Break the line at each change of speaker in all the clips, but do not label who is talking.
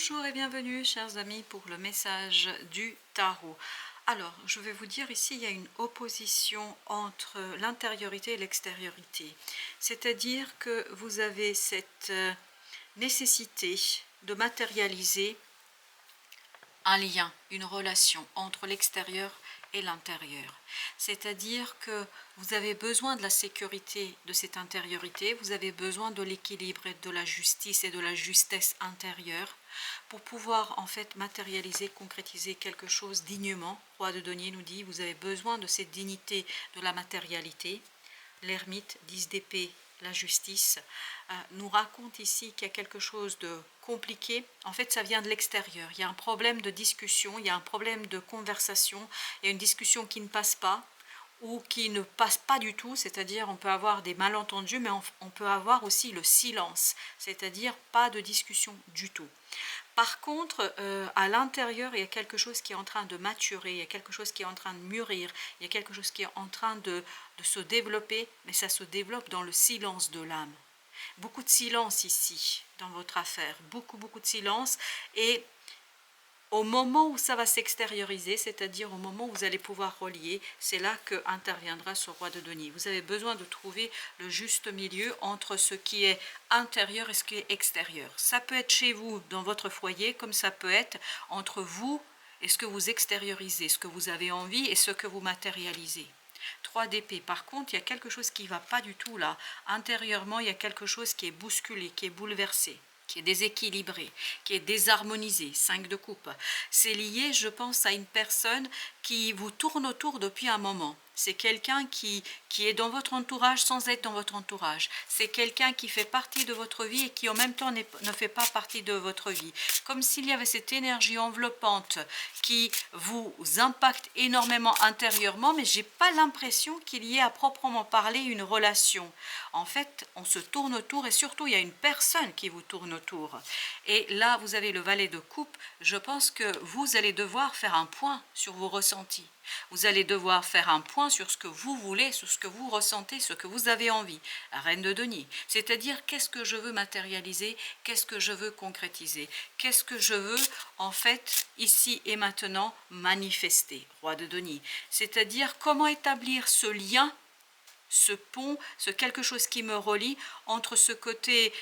Bonjour et bienvenue chers amis pour le message du tarot. Alors, je vais vous dire ici, il y a une opposition entre l'intériorité et l'extériorité. C'est-à-dire que vous avez cette nécessité de matérialiser un lien, une relation entre l'extérieur et l'intérieur. C'est-à-dire que vous avez besoin de la sécurité de cette intériorité, vous avez besoin de l'équilibre et de la justice et de la justesse intérieure pour pouvoir en fait matérialiser, concrétiser quelque chose dignement. Roi de denier nous dit, vous avez besoin de cette dignité de la matérialité. L'ermite, 10 d'épée, la justice, nous raconte ici qu'il y a quelque chose de compliqué. En fait, ça vient de l'extérieur. Il y a un problème de discussion, il y a un problème de conversation, il y a une discussion qui ne passe pas ou qui ne passe pas du tout, c'est-à-dire on peut avoir des malentendus, mais on peut avoir aussi le silence, c'est-à-dire pas de discussion du tout. Par contre, à l'intérieur, il y a quelque chose qui est en train de maturer, il y a quelque chose qui est en train de mûrir, il y a quelque chose qui est en train de se développer, mais ça se développe dans le silence de l'âme. Beaucoup de silence ici, dans votre affaire, beaucoup de silence, et au moment où ça va s'extérioriser, c'est-à-dire au moment où vous allez pouvoir relier, c'est là que interviendra ce roi de denier. Vous avez besoin de trouver le juste milieu entre ce qui est intérieur et ce qui est extérieur. Ça peut être chez vous, dans votre foyer, comme ça peut être entre vous et ce que vous extériorisez, ce que vous avez envie et ce que vous matérialisez. 3 d'épée, par contre, il y a quelque chose qui ne va pas du tout là. Intérieurement, il y a quelque chose qui est bousculé, qui est bouleversé, qui est déséquilibré, qui est désharmonisé. 5 de coupe. C'est lié, je pense, à une personne qui vous tourne autour depuis un moment. C'est quelqu'un qui est dans votre entourage sans être dans votre entourage. C'est quelqu'un qui fait partie de votre vie et qui en même temps ne fait pas partie de votre vie. Comme s'il y avait cette énergie enveloppante qui vous impacte énormément intérieurement, mais je n'ai pas l'impression qu'il y ait à proprement parler une relation. En fait, on se tourne autour et surtout, il y a une personne qui vous tourne autour. Et là, vous avez le valet de coupe. Je pense que vous allez devoir faire un point sur vos ressentis. Vous allez devoir faire un point sur ce que vous voulez, sur ce que vous ressentez, ce que vous avez envie. La reine de denier, c'est-à-dire qu'est-ce que je veux matérialiser, qu'est-ce que je veux concrétiser, qu'est-ce que je veux en fait ici et maintenant manifester. Roi de denier, c'est-à-dire comment établir ce lien, ce pont, ce quelque chose qui me relie entre ce côté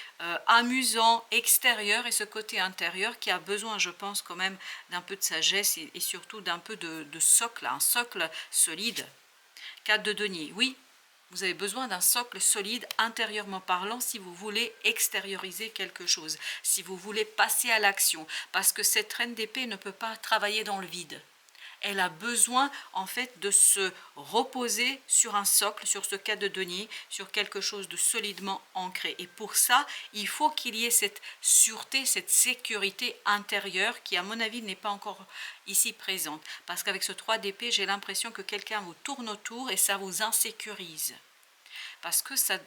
amusant extérieur et ce côté intérieur qui a besoin, je pense, quand même d'un peu de sagesse et surtout d'un peu de socle, un socle solide. 4 de denier, oui, vous avez besoin d'un socle solide intérieurement parlant si vous voulez extérioriser quelque chose, si vous voulez passer à l'action, parce que cette reine d'épée ne peut pas travailler dans le vide. Elle a besoin en fait de se reposer sur un socle, sur ce cas de denier, sur quelque chose de solidement ancré. Et pour ça, il faut qu'il y ait cette sûreté, cette sécurité intérieure qui, à mon avis, n'est pas encore ici présente. Parce qu'avec ce 3 d'épée, j'ai l'impression que quelqu'un vous tourne autour et ça vous insécurise. Parce que ça...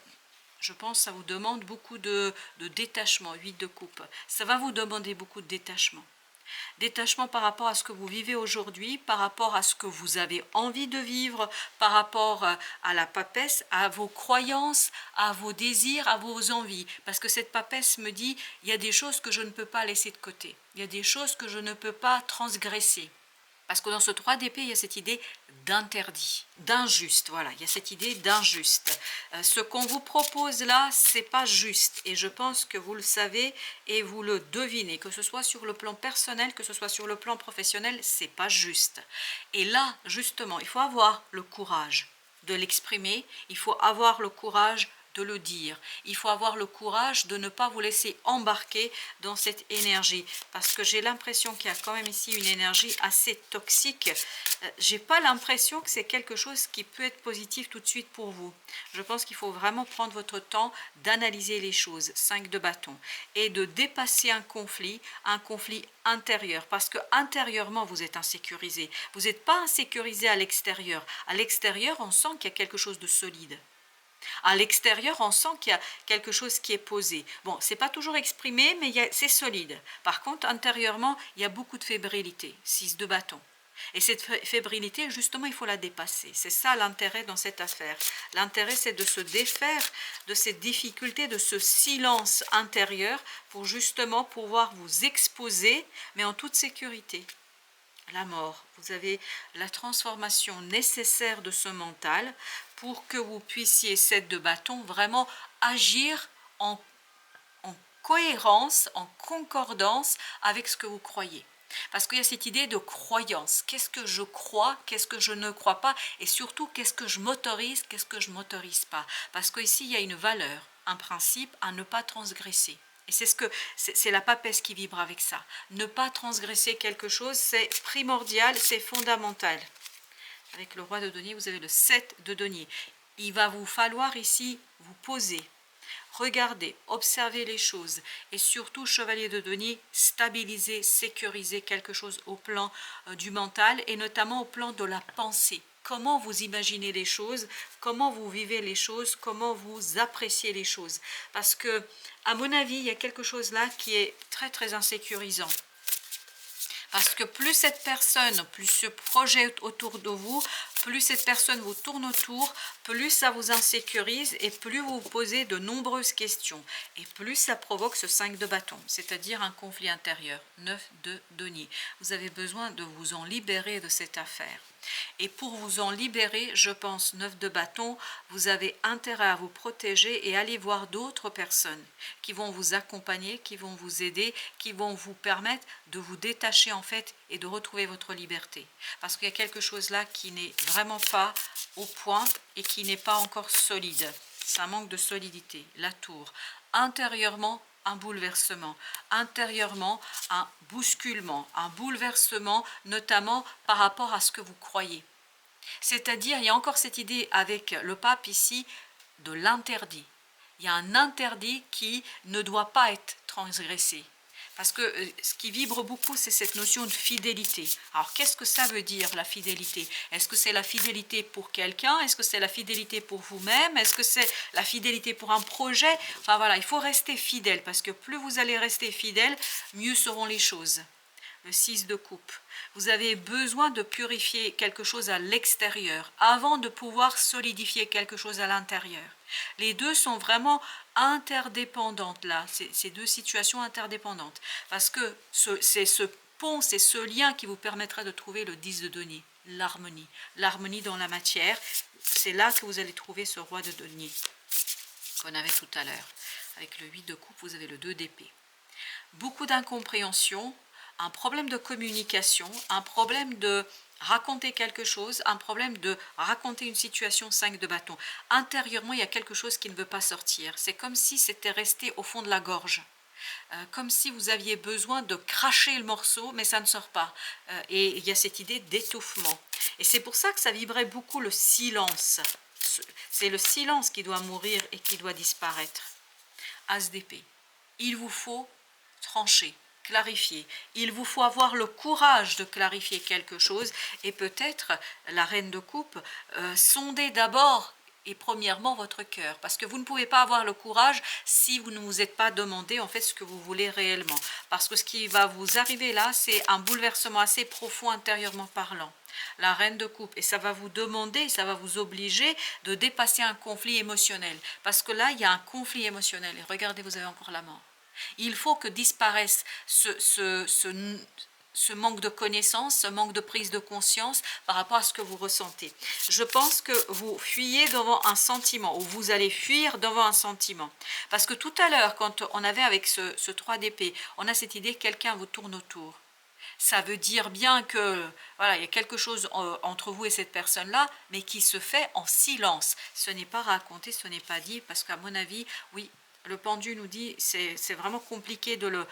Je pense que ça vous demande beaucoup de détachement, 8 de coupe. Ça va vous demander beaucoup de détachement. Détachement par rapport à ce que vous vivez aujourd'hui, par rapport à ce que vous avez envie de vivre, par rapport à la papesse, à vos croyances, à vos désirs, à vos envies. Parce que cette papesse me dit, il y a des choses que je ne peux pas laisser de côté. Il y a des choses que je ne peux pas transgresser. Parce que dans ce 3 d'épée, il y a cette idée d'interdit, d'injuste. Voilà, il y a cette idée d'injuste. Ce qu'on vous propose là, c'est pas juste. Et je pense que vous le savez et vous le devinez, que ce soit sur le plan personnel, que ce soit sur le plan professionnel, c'est pas juste. Et là, justement, il faut avoir le courage de l'exprimer, il faut avoir le courage de le dire. Il faut avoir le courage de ne pas vous laisser embarquer dans cette énergie. Parce que j'ai l'impression qu'il y a quand même ici une énergie assez toxique. J'ai pas l'impression que c'est quelque chose qui peut être positif tout de suite pour vous. Je pense qu'il faut vraiment prendre votre temps d'analyser les choses. 5 de bâton. Et de dépasser un conflit intérieur. Parce que intérieurement, vous êtes insécurisé. Vous n'êtes pas insécurisé à l'extérieur. À l'extérieur, on sent qu'il y a quelque chose de solide. À l'extérieur, on sent qu'il y a quelque chose qui est posé. Bon, c'est pas toujours exprimé, mais c'est solide. Par contre, intérieurement, il y a beaucoup de fébrilité. 6 de bâton. Et cette fébrilité, justement, il faut la dépasser. C'est ça l'intérêt dans cette affaire. L'intérêt, c'est de se défaire de ces difficultés, de ce silence intérieur pour justement pouvoir vous exposer, mais en toute sécurité. La mort, vous avez la transformation nécessaire de ce mental pour que vous puissiez, 7 de bâton, vraiment agir en cohérence, en concordance avec ce que vous croyez. Parce qu'il y a cette idée de croyance. Qu'est-ce que je crois, qu'est-ce que je ne crois pas, et surtout qu'est-ce que je m'autorise, qu'est-ce que je ne m'autorise pas. Parce qu'ici, il y a une valeur, un principe à ne pas transgresser. Et c'est la papesse qui vibre avec ça. Ne pas transgresser quelque chose, c'est primordial, c'est fondamental. Avec le roi de denier, vous avez le 7 de denier. Il va vous falloir ici vous poser. Regardez, observez les choses et surtout, chevalier de denier, stabiliser, sécuriser quelque chose au plan du mental et notamment au plan de la pensée. Comment vous imaginez les choses, comment vous vivez les choses, comment vous appréciez les choses. Parce que, à mon avis, il y a quelque chose là qui est très très insécurisant. Parce que plus cette personne, plus ce projet autour de vous, plus cette personne vous tourne autour, plus ça vous insécurise et plus vous vous posez de nombreuses questions. Et plus ça provoque ce 5 de bâton, c'est-à-dire un conflit intérieur, 9 de denier. Vous avez besoin de vous en libérer de cette affaire. Et pour vous en libérer, je pense, 9 de bâton, vous avez intérêt à vous protéger et aller voir d'autres personnes qui vont vous accompagner, qui vont vous aider, qui vont vous permettre de vous détacher en fait et de retrouver votre liberté. Parce qu'il y a quelque chose là qui n'est vraiment pas au point et qui n'est pas encore solide. Ça manque de solidité. La tour. Intérieurement, un bouleversement, intérieurement un bousculement, un bouleversement notamment par rapport à ce que vous croyez. C'est-à-dire, il y a encore cette idée avec le pape ici de l'interdit. Il y a un interdit qui ne doit pas être transgressé. Parce que ce qui vibre beaucoup, c'est cette notion de fidélité. Alors, qu'est-ce que ça veut dire, la fidélité? Est-ce que c'est la fidélité pour quelqu'un? Est-ce que c'est la fidélité pour vous-même? Est-ce que c'est la fidélité pour un projet? Enfin, voilà, il faut rester fidèle, parce que plus vous allez rester fidèle, mieux seront les choses. Le 6 de coupe. Vous avez besoin de purifier quelque chose à l'extérieur avant de pouvoir solidifier quelque chose à l'intérieur. Les deux sont vraiment interdépendantes là, ces deux situations interdépendantes. Parce que c'est ce pont, c'est ce lien qui vous permettra de trouver le 10 de denier, l'harmonie. L'harmonie dans la matière, c'est là que vous allez trouver ce roi de denier qu'on avait tout à l'heure. Avec le 8 de coupe, vous avez le 2 d'épée. Beaucoup d'incompréhension, un problème de communication, un problème de raconter quelque chose, un problème de raconter une situation, 5 de bâton. Intérieurement, il y a quelque chose qui ne veut pas sortir. C'est comme si c'était resté au fond de la gorge. Comme si vous aviez besoin de cracher le morceau, mais ça ne sort pas. Et il y a cette idée d'étouffement. Et c'est pour ça que ça vibrait beaucoup le silence. C'est le silence qui doit mourir et qui doit disparaître. As d'épée. Il vous faut trancher, clarifier. Il vous faut avoir le courage de clarifier quelque chose et peut-être, la reine de coupe, sonder d'abord et premièrement votre cœur, parce que vous ne pouvez pas avoir le courage si vous ne vous êtes pas demandé en fait ce que vous voulez réellement, parce que ce qui va vous arriver là, c'est un bouleversement assez profond intérieurement parlant. La reine de coupe, et ça va vous demander, ça va vous obliger de dépasser un conflit émotionnel, parce que là il y a un conflit émotionnel, et regardez, vous avez encore la mort. Il faut que disparaisse ce manque de connaissance, ce manque de prise de conscience par rapport à ce que vous ressentez. Je pense que vous fuyez devant un sentiment, ou vous allez fuir devant un sentiment. Parce que tout à l'heure, quand on avait avec ce 3 d'épée, on a cette idée que quelqu'un vous tourne autour. Ça veut dire bien que voilà, il y a quelque chose entre vous et cette personne-là, mais qui se fait en silence. Ce n'est pas raconté, ce n'est pas dit, parce qu'à mon avis, oui, le pendu nous dit c'est vraiment compliqué de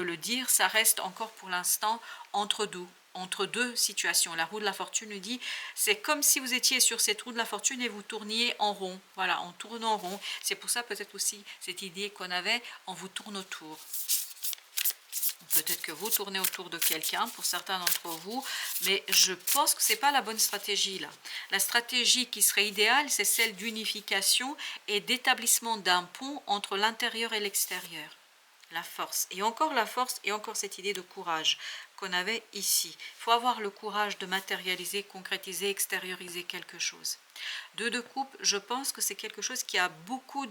le dire, ça reste encore pour l'instant entre deux situations. La roue de la fortune nous dit, c'est comme si vous étiez sur cette roue de la fortune et vous tourniez en rond. Voilà, on tourne en rond. C'est pour ça peut-être aussi cette idée qu'on avait, on vous tourne autour. Peut-être que vous tournez autour de quelqu'un, pour certains d'entre vous, mais je pense que ce n'est pas la bonne stratégie là. La stratégie qui serait idéale, c'est celle d'unification et d'établissement d'un pont entre l'intérieur et l'extérieur. la force, et encore cette idée de courage qu'on avait ici. Il faut avoir le courage de matérialiser, concrétiser, extérioriser quelque chose. De coupe, je pense que c'est quelque chose qui a beaucoup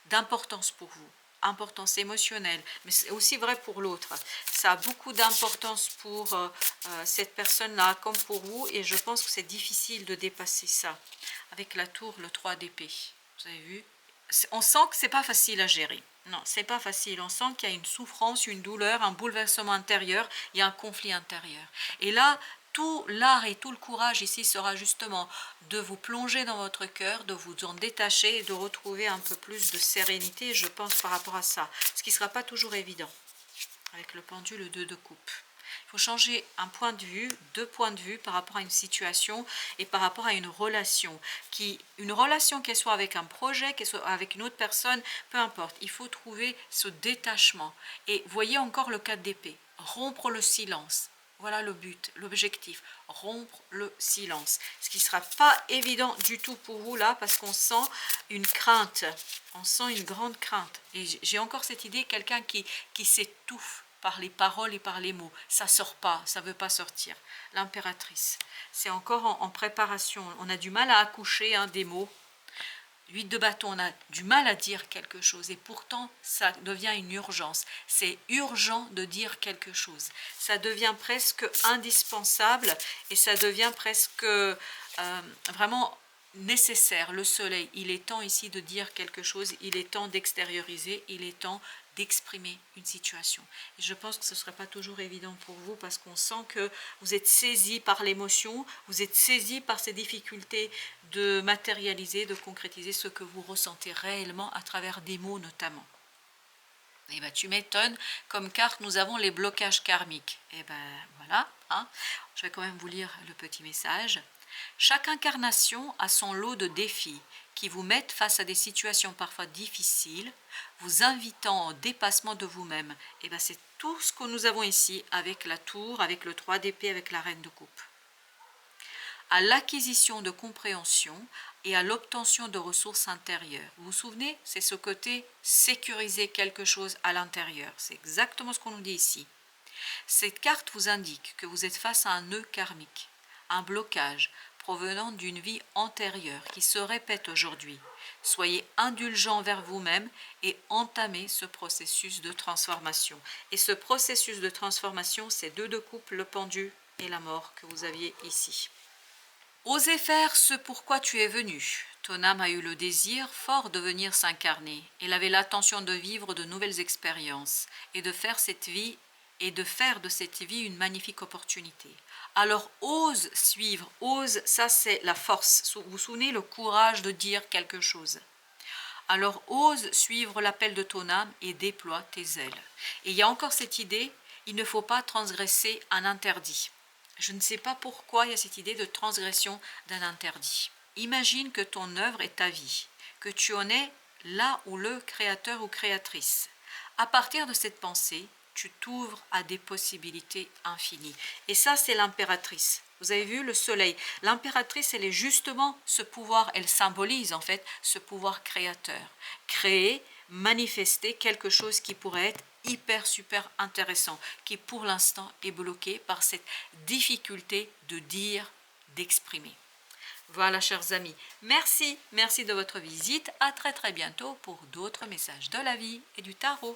d'importance pour vous, importance émotionnelle, mais c'est aussi vrai pour l'autre. Ça a beaucoup d'importance pour cette personne-là comme pour vous, et je pense que c'est difficile de dépasser ça. Avec la tour, le 3 d'épée, vous avez vu, on sent que c'est pas facile à gérer. Non, c'est pas facile. On sent qu'il y a une souffrance, une douleur, un bouleversement intérieur, il y a un conflit intérieur. Et là, tout l'art et tout le courage ici sera justement de vous plonger dans votre cœur, de vous en détacher et de retrouver un peu plus de sérénité, je pense, par rapport à ça. Ce qui ne sera pas toujours évident avec le pendule, le 2 de coupe. Il faut changer un point de vue, deux points de vue par rapport à une situation et par rapport à une relation. Une relation, qu'elle soit avec un projet, qu'elle soit avec une autre personne, peu importe. Il faut trouver ce détachement. Et voyez encore le 4 d'épée. Rompre le silence. Voilà le but, l'objectif, rompre le silence. Ce qui ne sera pas évident du tout pour vous là, parce qu'on sent une crainte, on sent une grande crainte. Et j'ai encore cette idée, quelqu'un qui s'étouffe par les paroles et par les mots. Ça ne sort pas, ça ne veut pas sortir. L'impératrice, c'est encore en préparation. On a du mal à accoucher des mots. 8 de bâton, on a du mal à dire quelque chose et pourtant ça devient une urgence. C'est urgent de dire quelque chose. Ça devient presque indispensable et ça devient presque vraiment nécessaire. Le soleil, il est temps ici de dire quelque chose, il est temps d'extérioriser, il est temps d'exprimer une situation. Et je pense que ce ne serait pas toujours évident pour vous parce qu'on sent que vous êtes saisi par l'émotion, vous êtes saisi par ces difficultés de matérialiser, de concrétiser ce que vous ressentez réellement à travers des mots notamment. Et bien tu m'étonnes, comme carte nous avons les blocages karmiques. Et ben voilà, je vais quand même vous lire le petit message. Chaque incarnation a son lot de défis qui vous mettent face à des situations parfois difficiles, vous invitant au dépassement de vous-même. Et bien c'est tout ce que nous avons ici avec la tour, avec le 3 d'épée, avec la reine de coupe. À l'acquisition de compréhension et à l'obtention de ressources intérieures. Vous vous souvenez, c'est ce côté sécuriser quelque chose à l'intérieur. C'est exactement ce qu'on nous dit ici. Cette carte vous indique que vous êtes face à un nœud karmique, un blocage provenant d'une vie antérieure qui se répète aujourd'hui. Soyez indulgent envers vous-même et entamez ce processus de transformation. Et ce processus de transformation, c'est 2 de coupe, le pendu et la mort que vous aviez ici. Osez faire ce pourquoi tu es venu. Ton âme a eu le désir fort de venir s'incarner. Elle avait l'intention de vivre de nouvelles expériences et de faire de cette vie une magnifique opportunité. Alors ose suivre, ose, ça c'est la force. Vous vous souvenez, le courage de dire quelque chose. Alors ose suivre l'appel de ton âme et déploie tes ailes. Et il y a encore cette idée, il ne faut pas transgresser un interdit. Je ne sais pas pourquoi il y a cette idée de transgression d'un interdit. Imagine que ton œuvre est ta vie, que tu en es là où le créateur ou créatrice. À partir de cette pensée, tu t'ouvres à des possibilités infinies. Et ça, c'est l'impératrice. Vous avez vu le soleil. L'impératrice, elle est justement ce pouvoir, elle symbolise en fait ce pouvoir créateur. Créer, manifester quelque chose qui pourrait être hyper super intéressant, qui pour l'instant est bloqué par cette difficulté de dire, d'exprimer. Voilà, chers amis, merci de votre visite. À très bientôt pour d'autres messages de la vie et du tarot.